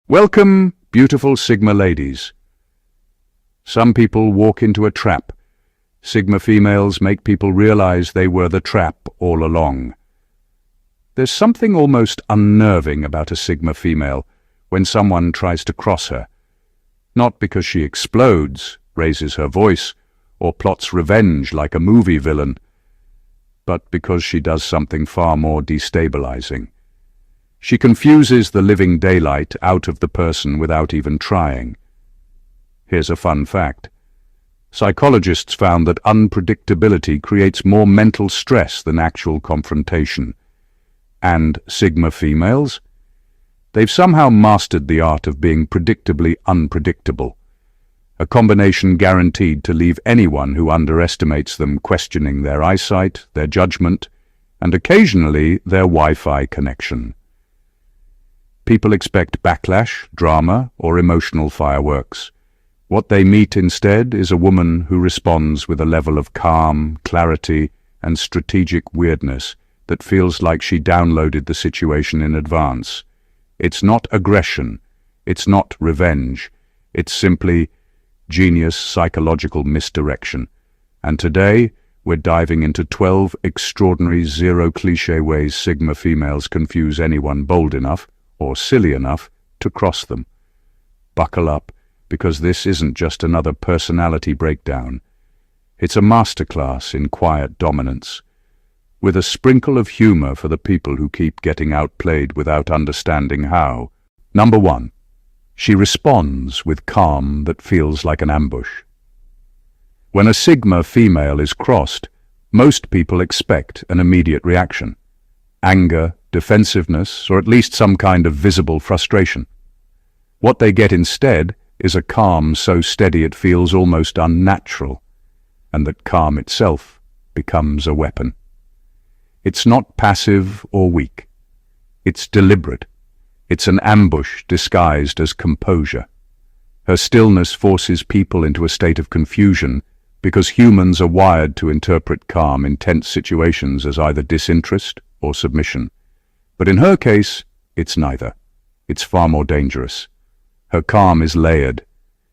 Welcome, beautiful Sigma ladies. Some people walk into a trap. Sigma females make people realize they were the trap all along. There's something almost unnerving about a Sigma female when someone tries to cross her. Not because she explodes, raises her voice, or plots revenge like a movie villain, but because she does something far more destabilizing. She confuses the living daylight out of the person without even trying. Here's a fun fact. Psychologists found that unpredictability creates more mental stress than actual confrontation. And Sigma females? They've somehow mastered the art of being predictably unpredictable, a combination guaranteed to leave anyone who underestimates them questioning their eyesight, their judgment, and occasionally their Wi-Fi connection. People expect backlash, drama, or emotional fireworks. What they meet instead is a woman who responds with a level of calm, clarity, and strategic weirdness that feels like she downloaded the situation in advance. It's not aggression, it's not revenge, it's simply genius psychological misdirection. And today, we're diving into 12 extraordinary zero-cliché ways Sigma females confuse anyone bold enough or silly enough to cross them. Buckle up, because this isn't just another personality breakdown. It's a masterclass in quiet dominance, with a sprinkle of humor for the people who keep getting outplayed without understanding how. Number 1. She responds with calm that feels like an ambush. When a Sigma female is crossed, most people expect an immediate reaction. Anger, defensiveness, or at least some kind of visible frustration. What they get instead is a calm so steady it feels almost unnatural, and that calm itself becomes a weapon. It's not passive or weak. It's deliberate. It's an ambush disguised as composure. Her stillness forces people into a state of confusion because humans are wired to interpret calm in tense situations as either disinterest or submission. But in her case, it's neither. It's far more dangerous. Her calm is layered.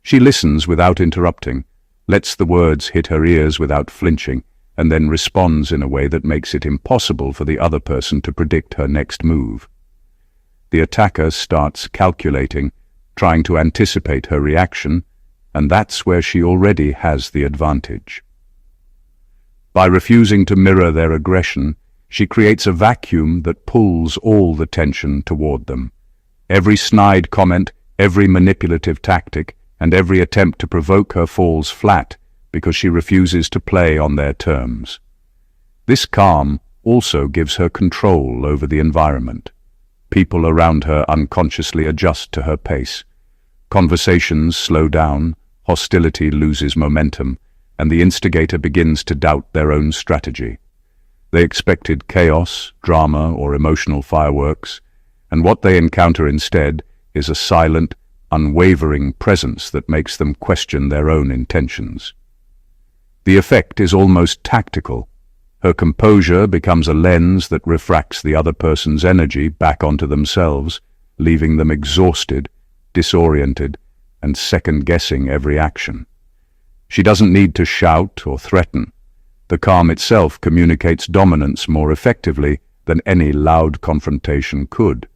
She listens without interrupting, lets the words hit her ears without flinching, and then responds in a way that makes it impossible for the other person to predict her next move. The attacker starts calculating, trying to anticipate her reaction, and that's where she already has the advantage. By refusing to mirror their aggression, she creates a vacuum that pulls all the tension toward them. Every snide comment, every manipulative tactic, and every attempt to provoke her falls flat because she refuses to play on their terms. This calm also gives her control over the environment. People around her unconsciously adjust to her pace. Conversations slow down, hostility loses momentum, and the instigator begins to doubt their own strategy. They expected chaos, drama, or emotional fireworks, and what they encounter instead is a silent, unwavering presence that makes them question their own intentions. The effect is almost tactical. Her composure becomes a lens that refracts the other person's energy back onto themselves, leaving them exhausted, disoriented, and second-guessing every action. She doesn't need to shout or threaten. The calm itself communicates dominance more effectively than any loud confrontation could.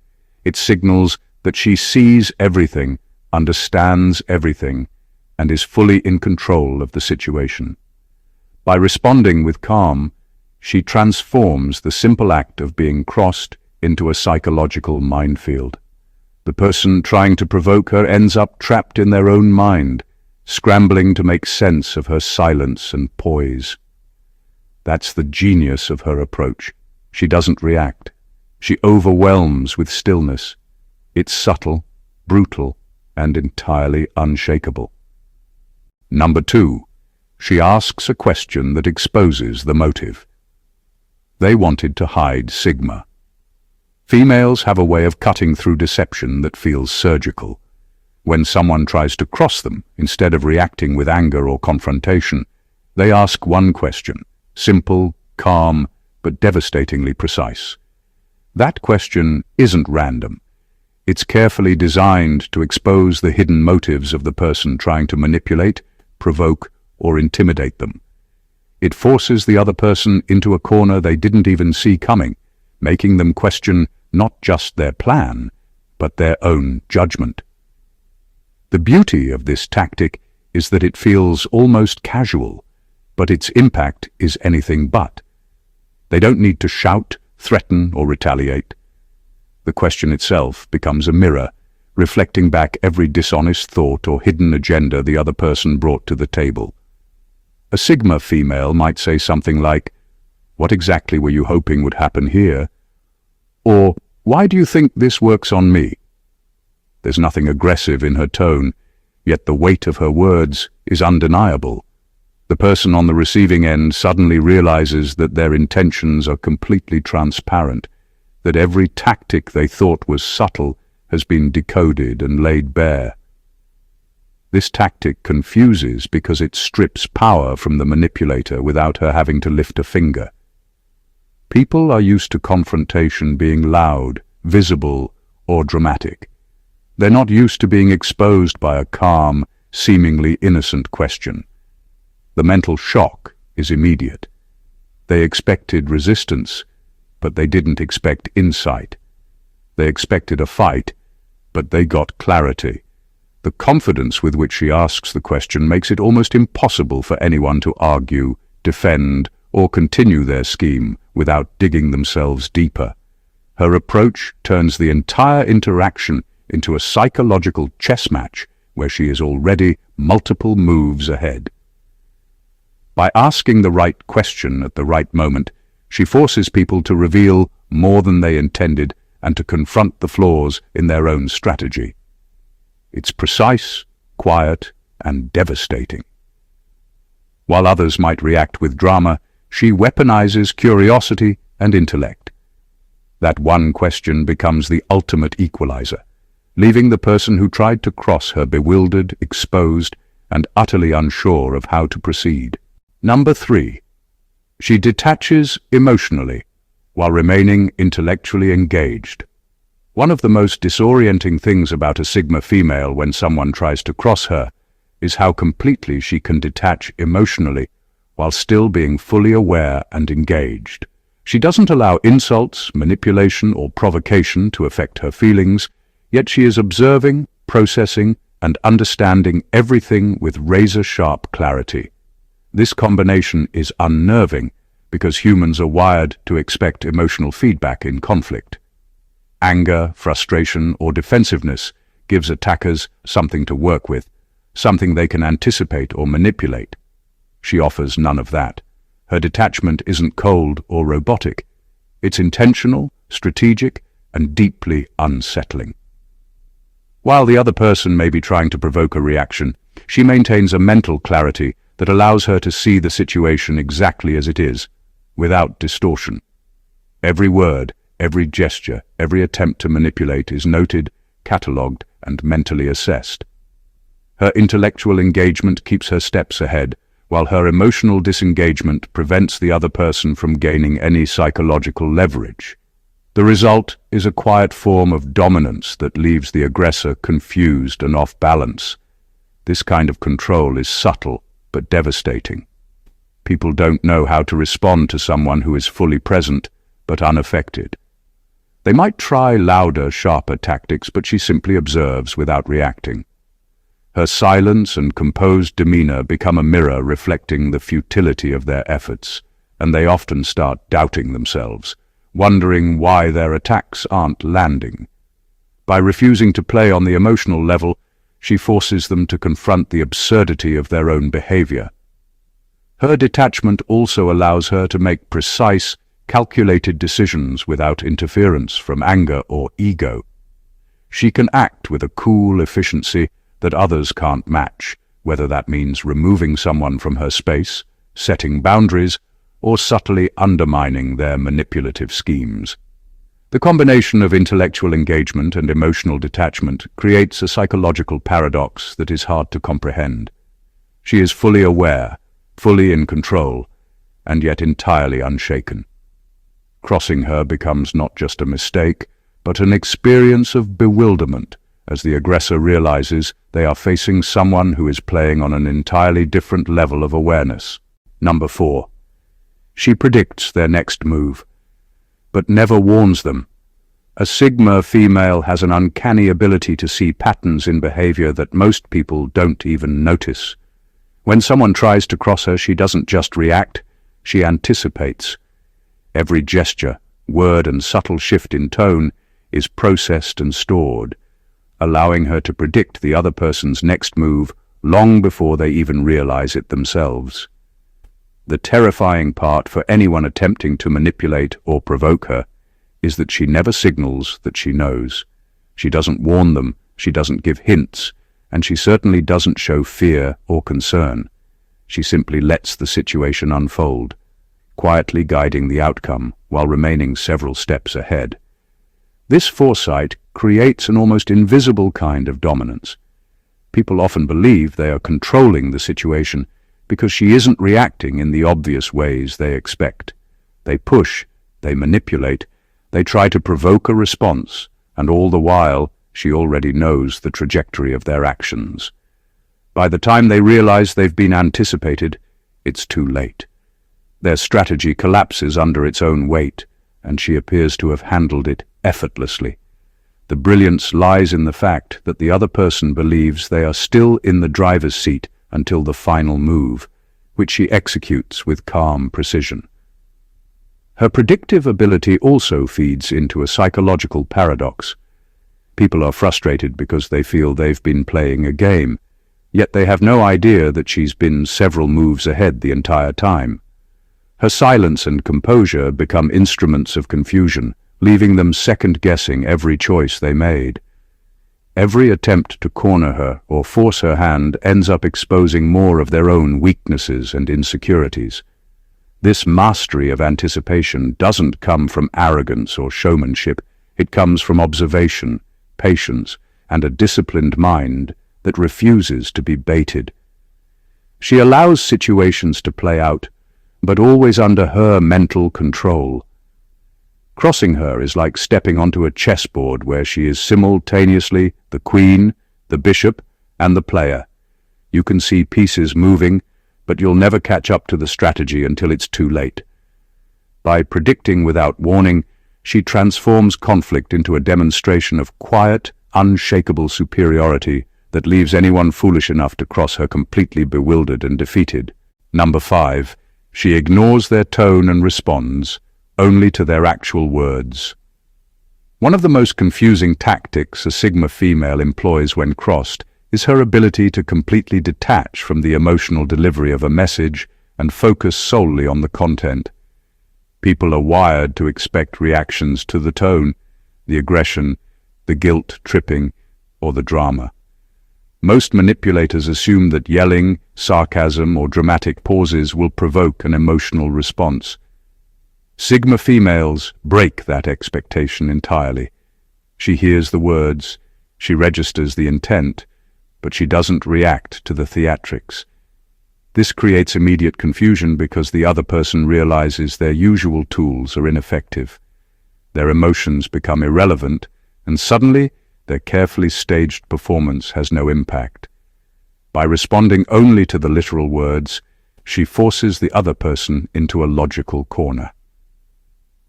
It signals that she sees everything, understands everything, and is fully in control of the situation. By responding with calm, she transforms the simple act of being crossed into a psychological minefield. The person trying to provoke her ends up trapped in their own mind, scrambling to make sense of her silence and poise. That's the genius of her approach. She doesn't react. She overwhelms with stillness. It's subtle, brutal, and entirely unshakable. Number 2. She asks a question that exposes the motive. They wanted to hide Sigma. Females have a way of cutting through deception that feels surgical. When someone tries to cross them, instead of reacting with anger or confrontation, they ask one question, simple, calm, but devastatingly precise. That question isn't random. It's carefully designed to expose the hidden motives of the person trying to manipulate, provoke, or intimidate them. It forces the other person into a corner they didn't even see coming, making them question not just their plan, but their own judgment. The beauty of this tactic is that it feels almost casual, but its impact is anything but. They don't need to shout, threaten, or retaliate. The question itself becomes a mirror, reflecting back every dishonest thought or hidden agenda the other person brought to the table. A Sigma female might say something like, "What exactly were you hoping would happen here?" Or, "Why do you think this works on me?" There's nothing aggressive in her tone, yet the weight of her words is undeniable. The person on the receiving end suddenly realizes that their intentions are completely transparent, that every tactic they thought was subtle has been decoded and laid bare. This tactic confuses because it strips power from the manipulator without her having to lift a finger. People are used to confrontation being loud, visible, or dramatic. They're not used to being exposed by a calm, seemingly innocent question. The mental shock is immediate. They expected resistance, but they didn't expect insight. They expected a fight, but they got clarity. The confidence with which she asks the question makes it almost impossible for anyone to argue, defend, or continue their scheme without digging themselves deeper. Her approach turns the entire interaction into a psychological chess match where she is already multiple moves ahead. By asking the right question at the right moment, she forces people to reveal more than they intended and to confront the flaws in their own strategy. It's precise, quiet, and devastating. While others might react with drama, she weaponizes curiosity and intellect. That one question becomes the ultimate equalizer, leaving the person who tried to cross her bewildered, exposed, and utterly unsure of how to proceed. Number 3. She detaches emotionally while remaining intellectually engaged. One of the most disorienting things about a Sigma female when someone tries to cross her is how completely she can detach emotionally while still being fully aware and engaged. She doesn't allow insults, manipulation, or provocation to affect her feelings, yet she is observing, processing, and understanding everything with razor-sharp clarity. This combination is unnerving because humans are wired to expect emotional feedback in conflict. Anger, frustration, or defensiveness gives attackers something to work with, something they can anticipate or manipulate. She offers none of that. Her detachment isn't cold or robotic. It's intentional, strategic, and deeply unsettling. While the other person may be trying to provoke a reaction, she maintains a mental clarity that allows her to see the situation exactly as it is, without distortion. Every word, every gesture, every attempt to manipulate is noted, catalogued, and mentally assessed. Her intellectual engagement keeps her steps ahead, while her emotional disengagement prevents the other person from gaining any psychological leverage. The result is a quiet form of dominance that leaves the aggressor confused and off balance. This kind of control is subtle but devastating. People don't know how to respond to someone who is fully present but unaffected. They might try louder, sharper tactics, but she simply observes without reacting. Her silence and composed demeanor become a mirror reflecting the futility of their efforts, and they often start doubting themselves, wondering why their attacks aren't landing. By refusing to play on the emotional level, she forces them to confront the absurdity of their own behavior. Her detachment also allows her to make precise, calculated decisions without interference from anger or ego. She can act with a cool efficiency that others can't match, whether that means removing someone from her space, setting boundaries, or subtly undermining their manipulative schemes. The combination of intellectual engagement and emotional detachment creates a psychological paradox that is hard to comprehend. She is fully aware, fully in control, and yet entirely unshaken. Crossing her becomes not just a mistake, but an experience of bewilderment as the aggressor realizes they are facing someone who is playing on an entirely different level of awareness. Number 4. She predicts their next move, but never warns them. A Sigma female has an uncanny ability to see patterns in behavior that most people don't even notice. When someone tries to cross her, she doesn't just react, she anticipates. Every gesture, word, and subtle shift in tone is processed and stored, allowing her to predict the other person's next move long before they even realize it themselves. The terrifying part for anyone attempting to manipulate or provoke her is that she never signals that she knows. She doesn't warn them, she doesn't give hints, and she certainly doesn't show fear or concern. She simply lets the situation unfold, quietly guiding the outcome while remaining several steps ahead. This foresight creates an almost invisible kind of dominance. People often believe they are controlling the situation because she isn't reacting in the obvious ways they expect. They push, they manipulate, they try to provoke a response, and all the while, she already knows the trajectory of their actions. By the time they realize they've been anticipated, it's too late. Their strategy collapses under its own weight, and she appears to have handled it effortlessly. The brilliance lies in the fact that the other person believes they are still in the driver's seat until the final move, which she executes with calm precision. Her predictive ability also feeds into a psychological paradox. People are frustrated because they feel they've been playing a game, yet they have no idea that she's been several moves ahead the entire time. Her silence and composure become instruments of confusion, leaving them second-guessing every choice they made. Every attempt to corner her or force her hand ends up exposing more of their own weaknesses and insecurities. This mastery of anticipation doesn't come from arrogance or showmanship. It comes from observation, patience, and a disciplined mind that refuses to be baited. She allows situations to play out, but always under her mental control. Crossing her is like stepping onto a chessboard where she is simultaneously the queen, the bishop, and the player. You can see pieces moving, but you'll never catch up to the strategy until it's too late. By predicting without warning, she transforms conflict into a demonstration of quiet, unshakable superiority that leaves anyone foolish enough to cross her completely bewildered and defeated. Number 5. She ignores their tone and responds only to their actual words. One of the most confusing tactics a Sigma female employs when crossed is her ability to completely detach from the emotional delivery of a message and focus solely on the content. People are wired to expect reactions to the tone, the aggression, the guilt-tripping, or the drama. Most manipulators assume that yelling, sarcasm, or dramatic pauses will provoke an emotional response. Sigma females break that expectation entirely. She hears the words, she registers the intent, but she doesn't react to the theatrics. This creates immediate confusion because the other person realizes their usual tools are ineffective. Their emotions become irrelevant, and suddenly their carefully staged performance has no impact. By responding only to the literal words, she forces the other person into a logical corner.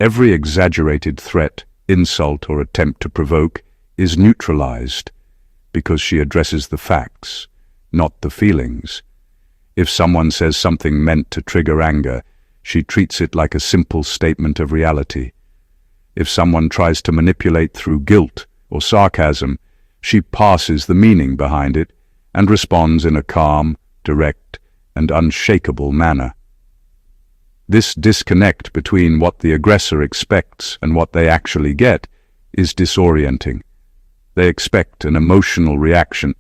Every exaggerated threat, insult, or attempt to provoke is neutralized because she addresses the facts, not the feelings. If someone says something meant to trigger anger, she treats it like a simple statement of reality. If someone tries to manipulate through guilt or sarcasm, she parses the meaning behind it and responds in a calm, direct, and unshakable manner. This disconnect between what the aggressor expects and what they actually get is disorienting. They expect an emotional reaction,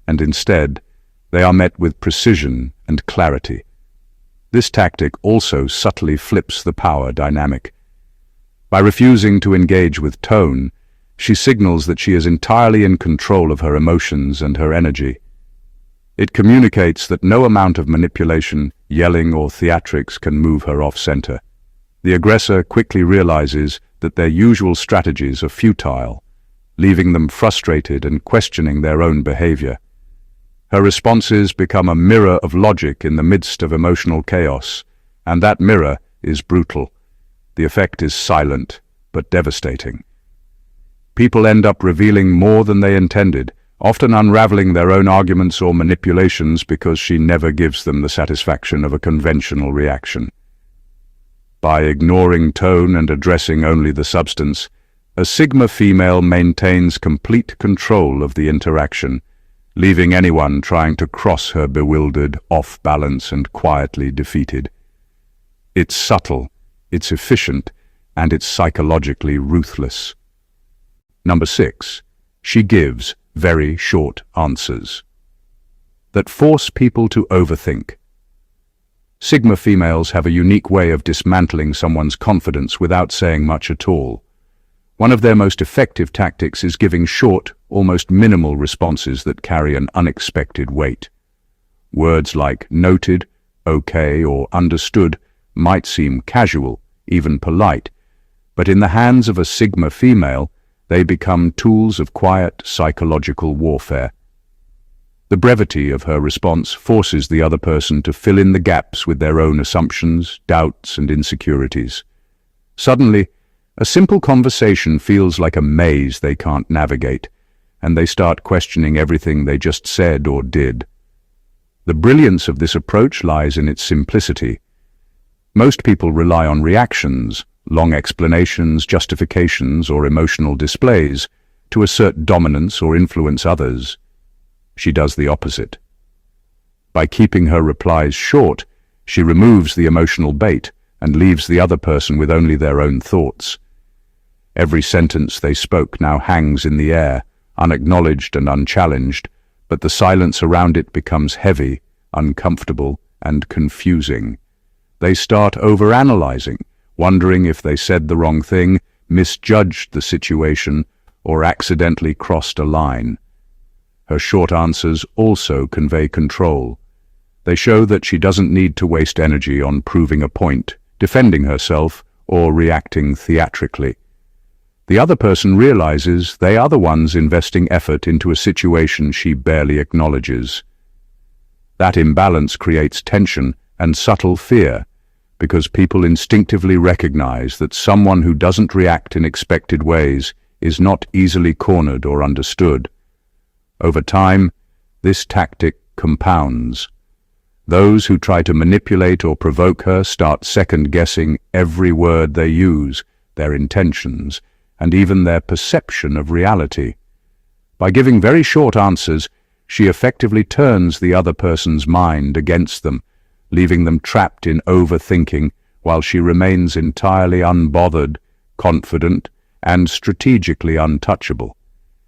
and instead, they are met with precision and clarity. This tactic also subtly flips the power dynamic. By refusing to engage with tone, she signals that she is entirely in control of her emotions and her energy. It communicates that no amount of manipulation, yelling, or theatrics can move her off-center. The aggressor quickly realizes that their usual strategies are futile, leaving them frustrated and questioning their own behavior. Her responses become a mirror of logic in the midst of emotional chaos, and that mirror is brutal. The effect is silent, but devastating. People end up revealing more than they intended, often unraveling their own arguments or manipulations because she never gives them the satisfaction of a conventional reaction. By ignoring tone and addressing only the substance, a Sigma female maintains complete control of the interaction, leaving anyone trying to cross her bewildered, off balance, and quietly defeated. It's subtle, it's efficient, and it's psychologically ruthless. Number 6. She gives very short answers that force people to overthink. Sigma females have a unique way of dismantling someone's confidence without saying much at all. One of their most effective tactics is giving short, almost minimal responses that carry an unexpected weight. Words like noted, okay, or understood might seem casual, even polite, but in the hands of a Sigma female, they become tools of quiet psychological warfare. The brevity of her response forces the other person to fill in the gaps with their own assumptions, doubts, and insecurities. Suddenly, a simple conversation feels like a maze they can't navigate, and they start questioning everything they just said or did. The brilliance of this approach lies in its simplicity. Most people rely on reactions, long explanations, justifications, or emotional displays to assert dominance or influence others. She does the opposite. By keeping her replies short, she removes the emotional bait and leaves the other person with only their own thoughts. Every sentence they spoke now hangs in the air, unacknowledged and unchallenged, but the silence around it becomes heavy, uncomfortable, and confusing. They start overanalyzing, wondering if they said the wrong thing, misjudged the situation, or accidentally crossed a line. Her short answers also convey control. They show that she doesn't need to waste energy on proving a point, defending herself, or reacting theatrically. The other person realizes they are the ones investing effort into a situation she barely acknowledges. That imbalance creates tension and subtle fear, because people instinctively recognize that someone who doesn't react in expected ways is not easily cornered or understood. Over time, this tactic compounds. Those who try to manipulate or provoke her start second-guessing every word they use, their intentions, and even their perception of reality. By giving very short answers, she effectively turns the other person's mind against them, leaving them trapped in overthinking while she remains entirely unbothered, confident, and strategically untouchable.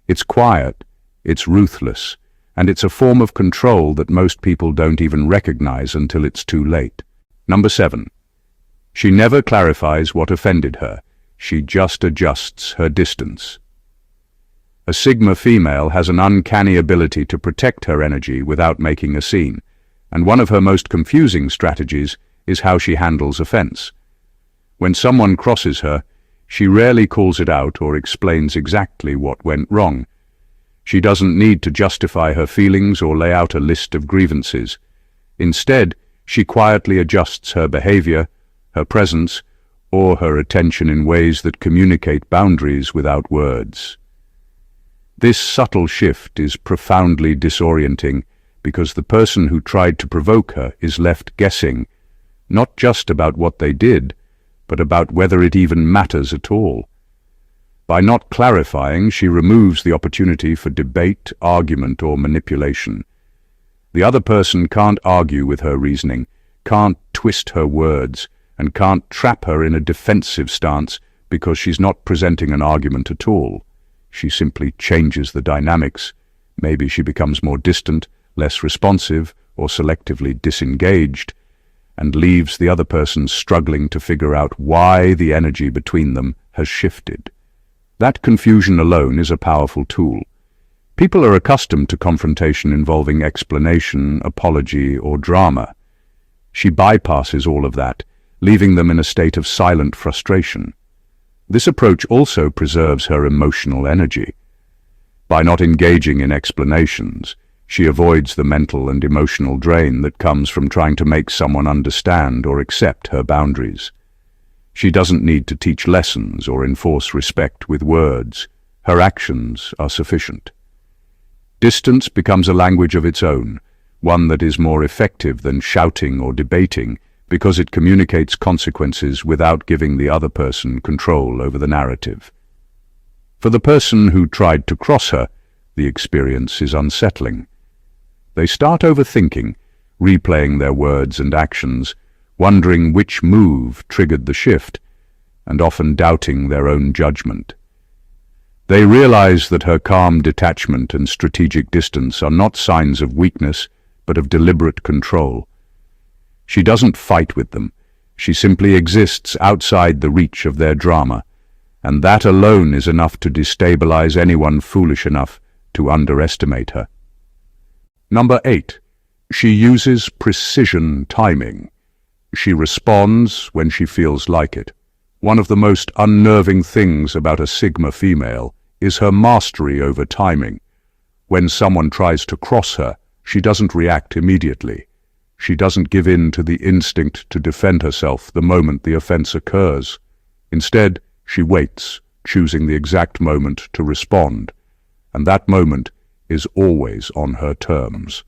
It's quiet, it's ruthless, and it's a form of control that most people don't even recognize until it's too late. Number 7. She never clarifies what offended her. She just adjusts her distance. A Sigma female has an uncanny ability to protect her energy without making a scene, and one of her most confusing strategies is how she handles offense. When someone crosses her, she rarely calls it out or explains exactly what went wrong. She doesn't need to justify her feelings or lay out a list of grievances. Instead, she quietly adjusts her behavior, her presence, or her attention in ways that communicate boundaries without words. This subtle shift is profoundly disorienting because the person who tried to provoke her is left guessing, not just about what they did, but about whether it even matters at all. By not clarifying, she removes the opportunity for debate, argument, or manipulation. The other person can't argue with her reasoning, can't twist her words, and can't trap her in a defensive stance because she's not presenting an argument at all. She simply changes the dynamics. Maybe she becomes more distant, less responsive, or selectively disengaged, and leaves the other person struggling to figure out why the energy between them has shifted. That confusion alone is a powerful tool. People are accustomed to confrontation involving explanation, apology, or drama. She bypasses all of that, leaving them in a state of silent frustration. This approach also preserves her emotional energy. By not engaging in explanations, she avoids the mental and emotional drain that comes from trying to make someone understand or accept her boundaries. She doesn't need to teach lessons or enforce respect with words. Her actions are sufficient. Distance becomes a language of its own, one that is more effective than shouting or debating because it communicates consequences without giving the other person control over the narrative. For the person who tried to cross her, the experience is unsettling. They start overthinking, replaying their words and actions, wondering which move triggered the shift, and often doubting their own judgment. They realize that her calm detachment and strategic distance are not signs of weakness, but of deliberate control. She doesn't fight with them. She simply exists outside the reach of their drama, and that alone is enough to destabilize anyone foolish enough to underestimate her. Number 8. She uses precision timing. She responds when she feels like it. One of the most unnerving things about a Sigma female is her mastery over timing. When someone tries to cross her, she doesn't react immediately. She doesn't give in to the instinct to defend herself the moment the offense occurs. Instead, she waits, choosing the exact moment to respond, and that moment is always on her terms.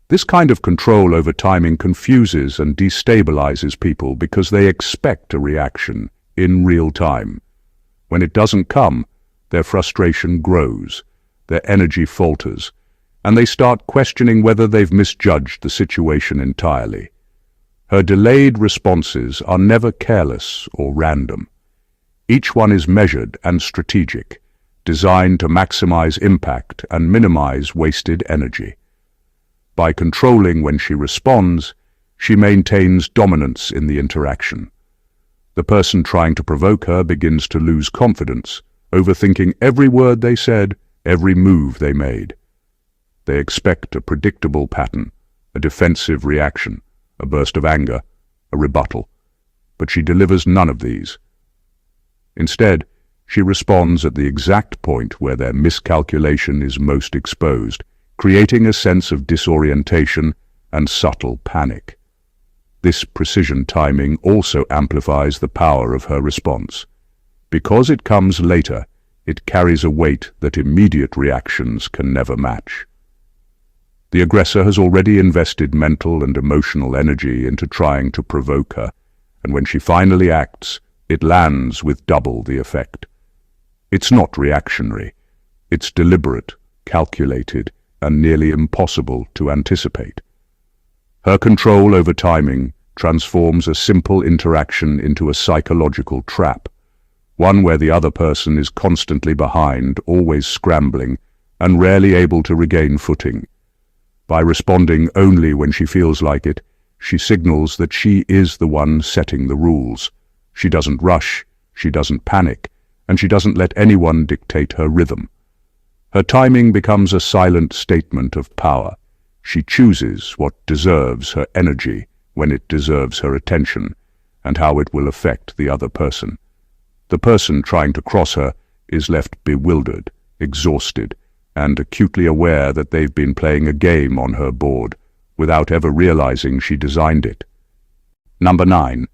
This kind of control over timing confuses and destabilizes people because they expect a reaction in real time. When it doesn't come, their frustration grows, their energy falters, and they start questioning whether they've misjudged the situation entirely. Her delayed responses are never careless or random. Each one is measured and strategic, designed to maximize impact and minimize wasted energy. By controlling when she responds, she maintains dominance in the interaction. The person trying to provoke her begins to lose confidence, overthinking every word they said, every move they made. They expect a predictable pattern, a defensive reaction, a burst of anger, a rebuttal. But she delivers none of these. Instead, she responds at the exact point where their miscalculation is most exposed, creating a sense of disorientation and subtle panic. This precision timing also amplifies the power of her response. Because it comes later, it carries a weight that immediate reactions can never match. The aggressor has already invested mental and emotional energy into trying to provoke her, and when she finally acts, it lands with double the effect. It's not reactionary. It's deliberate, calculated, and nearly impossible to anticipate. Her control over timing transforms a simple interaction into a psychological trap, one where the other person is constantly behind, always scrambling, and rarely able to regain footing. By responding only when she feels like it, she signals that she is the one setting the rules. She doesn't rush, she doesn't panic, and she doesn't let anyone dictate her rhythm. Her timing becomes a silent statement of power. She chooses what deserves her energy when it deserves her attention, and how it will affect the other person. The person trying to cross her is left bewildered, exhausted, and acutely aware that they've been playing a game on her board, without ever realizing she designed it. Number 9.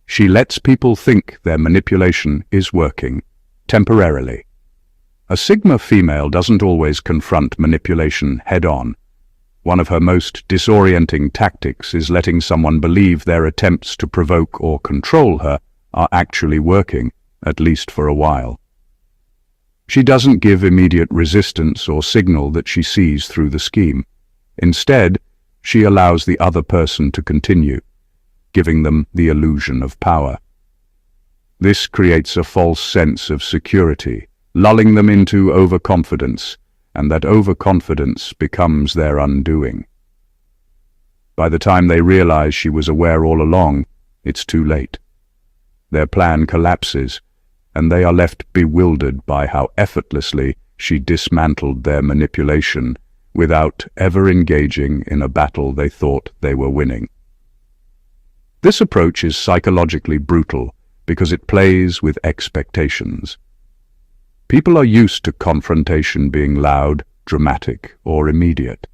She lets people think their manipulation is working, temporarily. A Sigma female doesn't always confront manipulation head-on. One of her most disorienting tactics is letting someone believe their attempts to provoke or control her are actually working, at least for a while. She doesn't give immediate resistance or signal that she sees through the scheme. Instead, she allows the other person to continue, giving them the illusion of power. This creates a false sense of security, lulling them into overconfidence, and that overconfidence becomes their undoing. By the time they realize she was aware all along, it's too late. Their plan collapses, and they are left bewildered by how effortlessly she dismantled their manipulation without ever engaging in a battle they thought they were winning. This approach is psychologically brutal because it plays with expectations. People are used to confrontation being loud, dramatic, or immediate.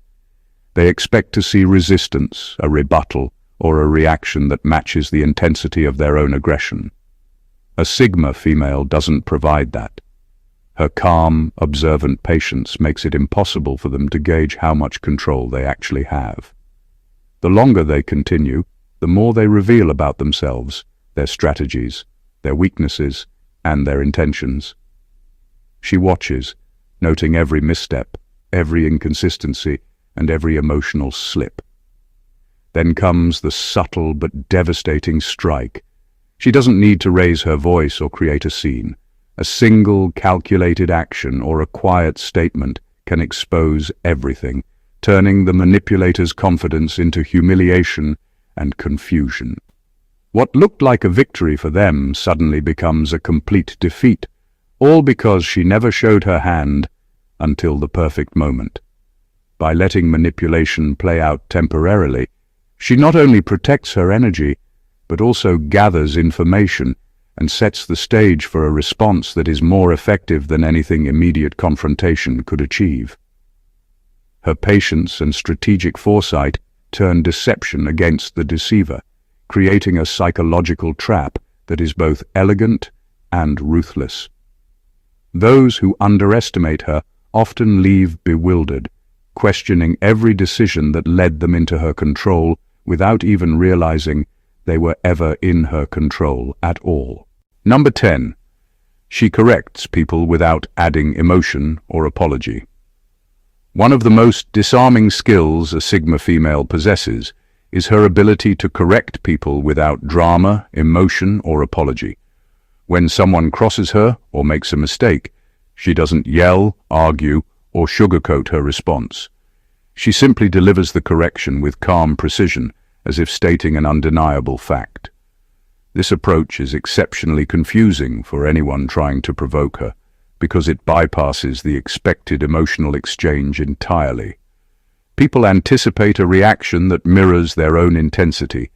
They expect to see resistance, a rebuttal, or a reaction that matches the intensity of their own aggression. A Sigma female doesn't provide that. Her calm, observant patience makes it impossible for them to gauge how much control they actually have. The longer they continue, the more they reveal about themselves, their strategies, their weaknesses, and their intentions. She watches, noting every misstep, every inconsistency, and every emotional slip. Then comes the subtle but devastating strike. She doesn't need to raise her voice or create a scene. A single calculated action or a quiet statement can expose everything, turning the manipulator's confidence into humiliation and confusion. What looked like a victory for them suddenly becomes a complete defeat, all because she never showed her hand until the perfect moment. By letting manipulation play out temporarily, she not only protects her energy, but also gathers information and sets the stage for a response that is more effective than anything immediate confrontation could achieve. Her patience and strategic foresight turn deception against the deceiver, creating a psychological trap that is both elegant and ruthless. Those who underestimate her often leave bewildered, questioning every decision that led them into her control without even realizing they were ever in her control at all. Number 10. She corrects people without adding emotion or apology. One of the most disarming skills a Sigma female possesses is her ability to correct people without drama, emotion, or apology. When someone crosses her or makes a mistake, she doesn't yell, argue, or sugarcoat her response. She simply delivers the correction with calm precision, as if stating an undeniable fact. This approach is exceptionally confusing for anyone trying to provoke her, because it bypasses the expected emotional exchange entirely. People anticipate a reaction that mirrors their own intensity,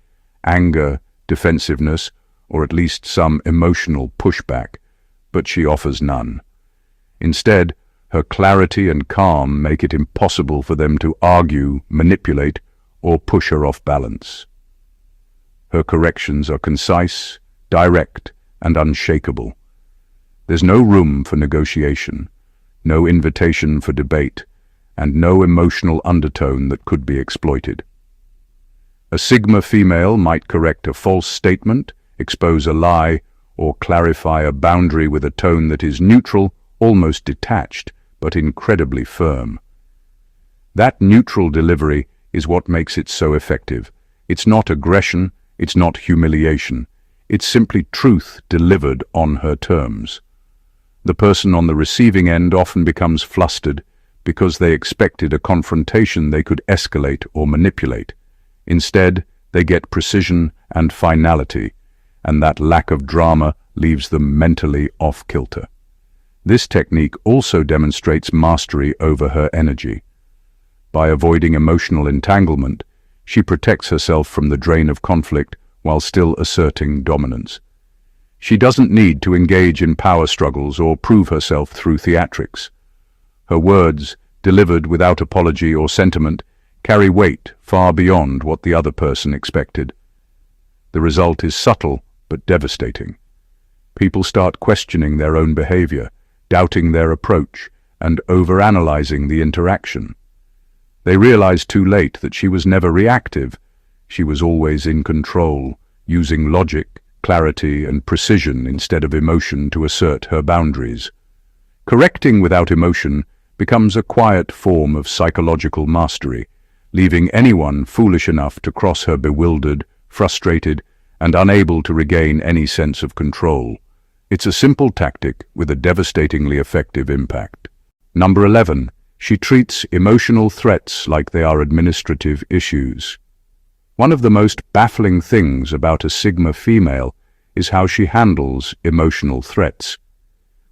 anger, defensiveness, or at least some emotional pushback, but she offers none. Instead, her clarity and calm make it impossible for them to argue, manipulate, or push her off balance. Her corrections are concise, direct, and unshakable. There's no room for negotiation, no invitation for debate, and no emotional undertone that could be exploited. A Sigma female might correct a false statement, expose a lie, or clarify a boundary with a tone that is neutral, almost detached, but incredibly firm. That neutral delivery is what makes it so effective. It's not aggression, it's not humiliation. It's simply truth delivered on her terms. The person on the receiving end often becomes flustered because they expected a confrontation they could escalate or manipulate. Instead, they get precision and finality, and that lack of drama leaves them mentally off-kilter. This technique also demonstrates mastery over her energy. By avoiding emotional entanglement, she protects herself from the drain of conflict while still asserting dominance. She doesn't need to engage in power struggles or prove herself through theatrics. Her words, delivered without apology or sentiment, carry weight far beyond what the other person expected. The result is subtle but devastating. People start questioning their own behavior, doubting their approach, and overanalyzing the interaction. They realize too late that she was never reactive. She was always in control, using logic, clarity, and precision instead of emotion to assert her boundaries. Correcting without emotion becomes a quiet form of psychological mastery, leaving anyone foolish enough to cross her bewildered, frustrated, and unable to regain any sense of control. It's a simple tactic with a devastatingly effective impact. Number 11. She treats emotional threats like they are administrative issues. One of the most baffling things about a Sigma female is how she handles emotional threats.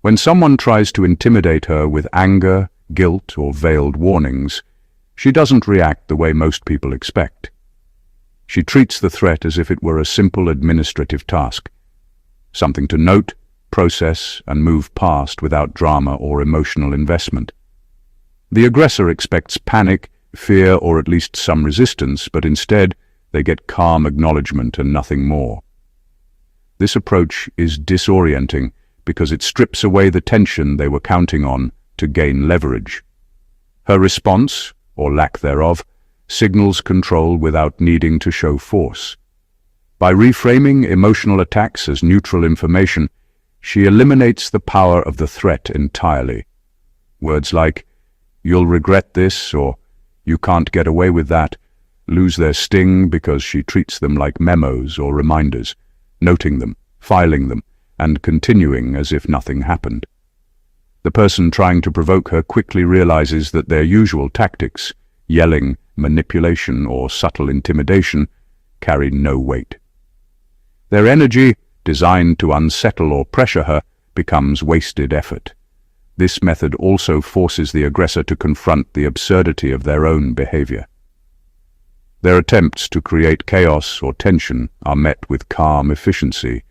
When someone tries to intimidate her with anger, guilt, or veiled warnings, she doesn't react the way most people expect. She treats the threat as if it were a simple administrative task, something to note, process, and move past without drama or emotional investment. The aggressor expects panic, fear, or at least some resistance, but instead they get calm acknowledgement and nothing more. This approach is disorienting because it strips away the tension they were counting on to gain leverage. Her response, or lack thereof, signals control without needing to show force. By reframing emotional attacks as neutral information, she eliminates the power of the threat entirely. Words like, "You'll regret this," or "You can't get away with that," lose their sting because she treats them like memos or reminders, noting them, filing them, and continuing as if nothing happened. The person trying to provoke her quickly realizes that their usual tactics, yelling, manipulation, or subtle intimidation, carry no weight. Their energy, designed to unsettle or pressure her, becomes wasted effort. This method also forces the aggressor to confront the absurdity of their own behavior. Their attempts to create chaos or tension are met with calm efficiency,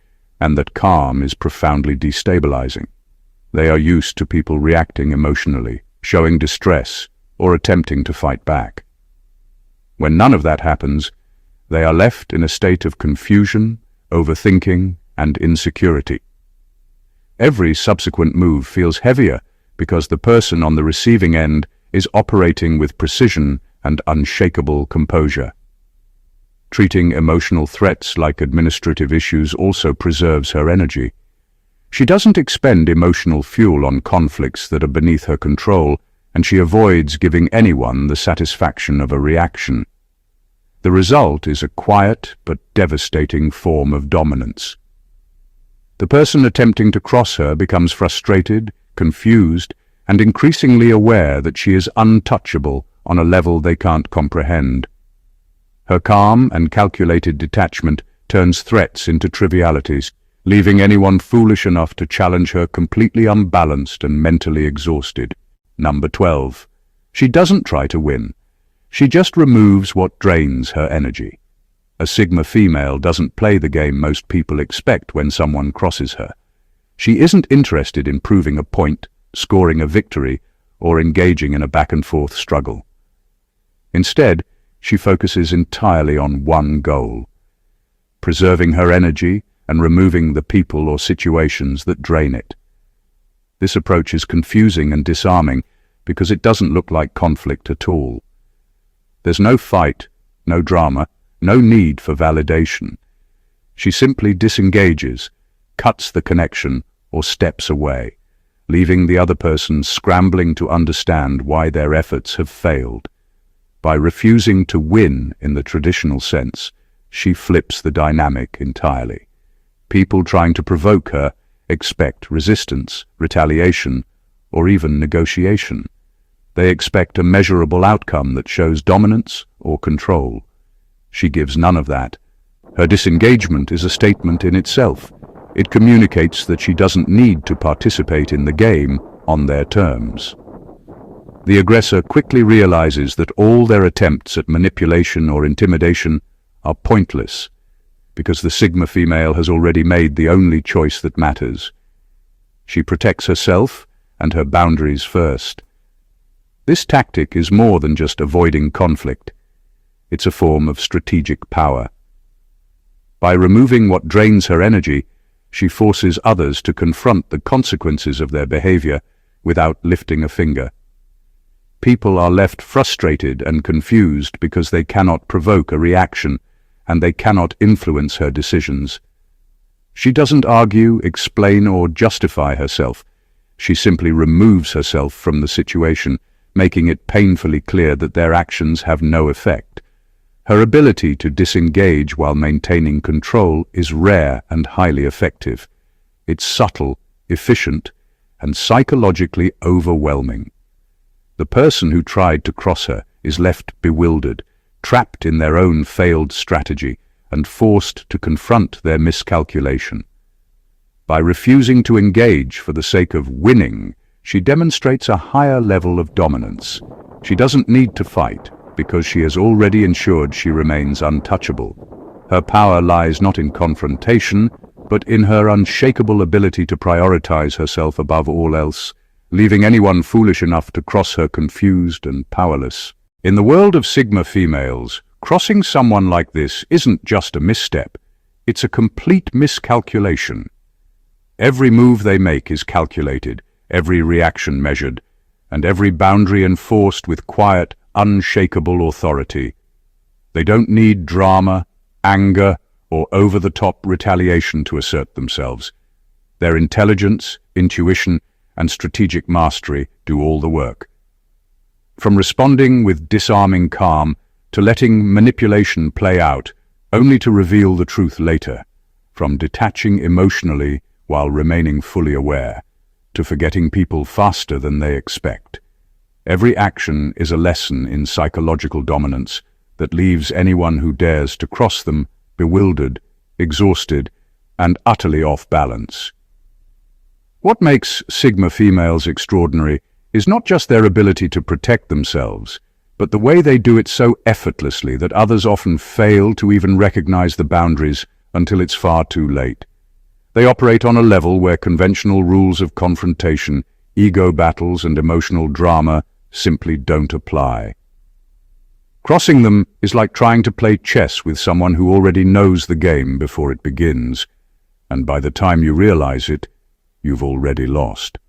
and that calm is profoundly destabilizing. They are used to people reacting emotionally, showing distress, or attempting to fight back. When none of that happens, they are left in a state of confusion, overthinking, and insecurity. Every subsequent move feels heavier because the person on the receiving end is operating with precision and unshakable composure. Treating emotional threats like administrative issues also preserves her energy. She doesn't expend emotional fuel on conflicts that are beneath her control, and she avoids giving anyone the satisfaction of a reaction. The result is a quiet but devastating form of dominance. The person attempting to cross her becomes frustrated, confused, and increasingly aware that she is untouchable on a level they can't comprehend. Her calm and calculated detachment turns threats into trivialities, leaving anyone foolish enough to challenge her completely unbalanced and mentally exhausted. Number 12. She doesn't try to win. She just removes what drains her energy. A Sigma female doesn't play the game most people expect when someone crosses her. She isn't interested in proving a point, scoring a victory, or engaging in a back-and-forth struggle. Instead, she focuses entirely on one goal: preserving her energy and removing the people or situations that drain it. This approach is confusing and disarming because it doesn't look like conflict at all. There's no fight, no drama, no need for validation. She simply disengages, cuts the connection, or steps away, leaving the other person scrambling to understand why their efforts have failed. By refusing to win in the traditional sense, she flips the dynamic entirely. People trying to provoke her expect resistance, retaliation, or even negotiation. They expect a measurable outcome that shows dominance or control. She gives none of that. Her disengagement is a statement in itself. It communicates that she doesn't need to participate in the game on their terms. The aggressor quickly realizes that all their attempts at manipulation or intimidation are pointless, because the Sigma female has already made the only choice that matters. She protects herself and her boundaries first. This tactic is more than just avoiding conflict. It's a form of strategic power. By removing what drains her energy, she forces others to confront the consequences of their behavior without lifting a finger. People are left frustrated and confused because they cannot provoke a reaction, and they cannot influence her decisions. She doesn't argue, explain, or justify herself. She simply removes herself from the situation, making it painfully clear that their actions have no effect. Her ability to disengage while maintaining control is rare and highly effective. It's subtle, efficient, and psychologically overwhelming. The person who tried to cross her is left bewildered, trapped in their own failed strategy, and forced to confront their miscalculation. By refusing to engage for the sake of winning, she demonstrates a higher level of dominance. She doesn't need to fight, because she has already ensured she remains untouchable. Her power lies not in confrontation, but in her unshakable ability to prioritize herself above all else, leaving anyone foolish enough to cross her confused and powerless. In the world of Sigma females, crossing someone like this isn't just a misstep, it's a complete miscalculation. Every move they make is calculated, every reaction measured, and every boundary enforced with quiet, unshakable authority. They don't need drama, anger, or over-the-top retaliation to assert themselves. Their intelligence, intuition, and strategic mastery do all the work. From responding with disarming calm to letting manipulation play out, only to reveal the truth later. From detaching emotionally while remaining fully aware, to forgetting people faster than they expect. Every action is a lesson in psychological dominance that leaves anyone who dares to cross them bewildered, exhausted, and utterly off balance. What makes Sigma females extraordinary is not just their ability to protect themselves, but the way they do it so effortlessly that others often fail to even recognize the boundaries until it's far too late. They operate on a level where conventional rules of confrontation, ego battles, and emotional drama simply don't apply. Crossing them is like trying to play chess with someone who already knows the game before it begins, and by the time you realize it, you've already lost.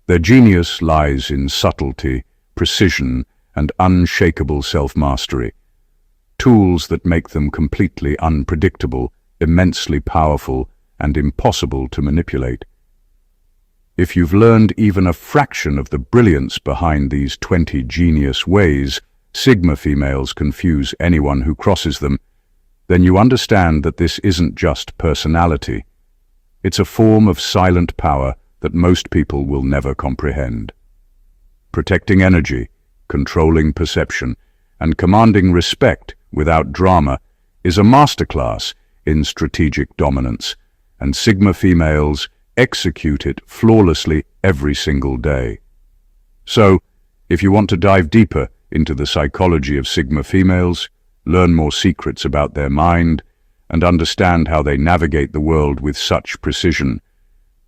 Their genius lies in subtlety, precision, and unshakable self-mastery, tools that make them completely unpredictable, immensely powerful, and impossible to manipulate. If you've learned even a fraction of the brilliance behind these 20 genius ways Sigma females confuse anyone who crosses them, then you understand that this isn't just personality. It's a form of silent power that most people will never comprehend. Protecting energy, controlling perception, and commanding respect without drama is a masterclass in strategic dominance, and Sigma females execute it flawlessly every single day. So, if you want to dive deeper into the psychology of Sigma females, learn more secrets about their mind, and understand how they navigate the world with such precision,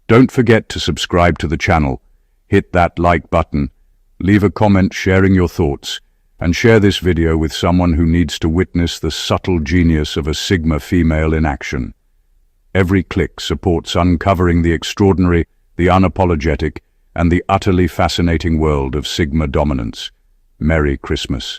don't forget to subscribe to the channel, hit that like button, leave a comment sharing your thoughts, and share this video with someone who needs to witness the subtle genius of a Sigma female in action. Every click supports uncovering the extraordinary, the unapologetic, and the utterly fascinating world of Sigma dominance. Merry Christmas.